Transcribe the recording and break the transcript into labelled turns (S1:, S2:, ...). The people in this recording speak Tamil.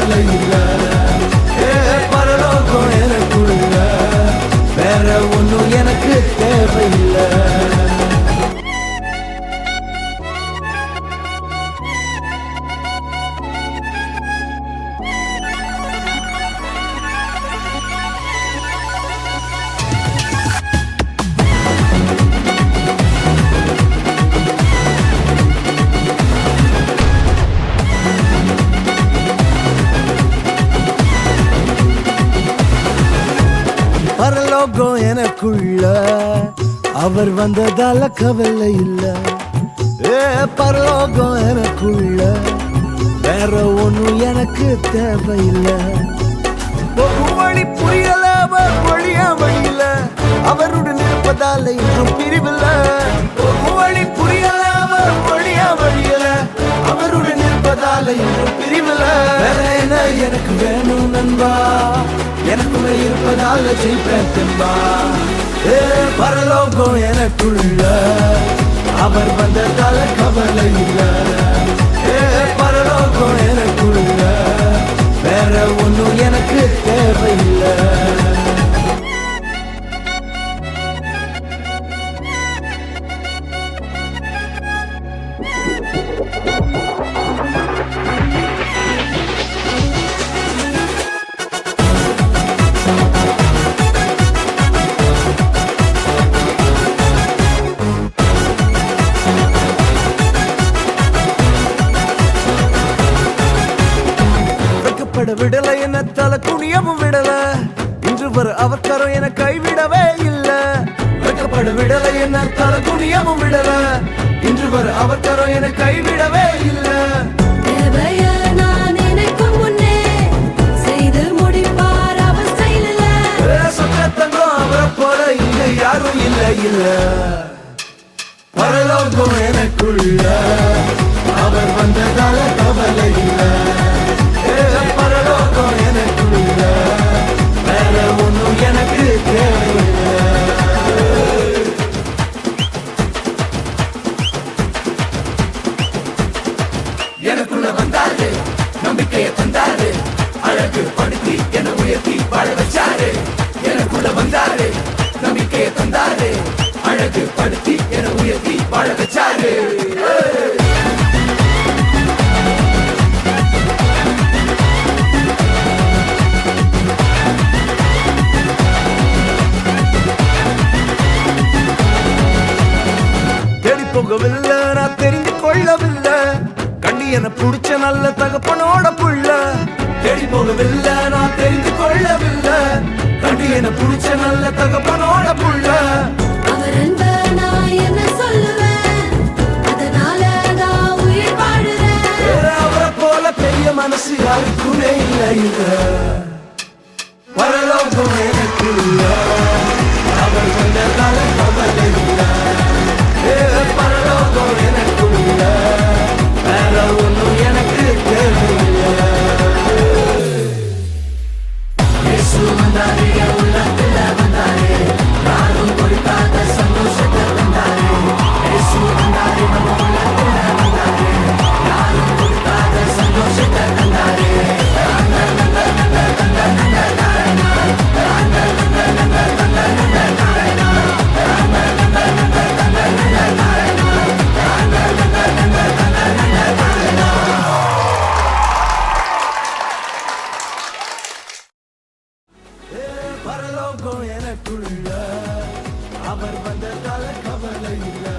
S1: கவலை இல்ல. பரலோகம் எனக்குள்ள, வேற ஒண்ணும் எனக்கு தேவையில்லை. பரலோகம் எனக்குள்ள, அவர் வந்ததால கவலை இல்ல. பரலோகம் எனக்குள்ள, வேற ஒண்ணும் எனக்கு தேவையில்லை. வழி புரியல, அவர் வழியா வழியில, அவருடன் இருப்பதால இன்னும் பிரிவில்ல. வழி புரியல, அவர் வழியா வழியில, அவருடன் இருப்பதால இன்னும் பிரிவில்ல. வேற என்ன எனக்கு வேணும் நண்பா, எனக்குள்ள இருப்பதால ஜெயிப்பேன் தெம்பா. பரலோகம் எனக்குள்ள, அவர் வந்ததால கவலை இல்ல. பரலோகம் எனக்குள்ள, வேற ஒண்ணும் எனக்கு தேவையில்லை. விடல என்ன தலை குனியவும் விடல, இன்று வர அவசரம் என கைவிடவே இல்ல. வெட்கப்பட விடல என்ன தலை குனியவும் விடல, இன்று வர அவசரம் என கைவிடவே இல்ல. சொத்தங்கம் அவரை போல இங்க யாரும் இல்ல இல்ல. பரலோகம் எனக்குள்ள, அவர் வந்ததால கவலை இல்ல. பரலோகம் எனக்குள்ள, வேற ஒண்ணும் எனக்கு தேவையில்லை. எனக்குள்ள வந்தாரு, நம்பிக்கையை தந்தாரு, அழகு படுத்தி என உயர்த்தி வாழ வச்சாரு. எனக்குள்ள வந்தாரு, நம்பிக்கையை தந்தாரு, அழகு படுத்தி என உயர்த்தி வாழ வச்சாரு. போகவில்லை, நான் தெரிந்து கொள்ளவில்லை, கண்டி என புடிச்ச நல்ல தகப்பனோட புள்ள. தேடி போகவில்லை, நான் தெரிந்து கொள்ளவில்லை, கண்டி என புடிச்ச நல்ல தகப்பனோட புள்ள. அவரை போல பெரிய மனசு யாருக்குமே இல்லை இல்ல. பரலோகம் எனக்குள்ள, அவர் வந்ததால கவலை இல்ல. பரலோகம் எனக்குள்ள, வேற ஒண்ணும் எனக்கு தேவையில்லை. இயேசு வந்தாரே, உள்ளத்துல வந்தாரே, யாரும் கொடுக்காத சந்தோஷத்தை வந்தாரே. இயேசு வந்தாரே, நம்ம உள்ளத்துல வந்தாரே, யாரும் கொடுக்காத சந்தோஷத்தை வந்தாரே. பரலோகம் எனக்குள்ள, அவர் வந்ததால கவலை இல்லை.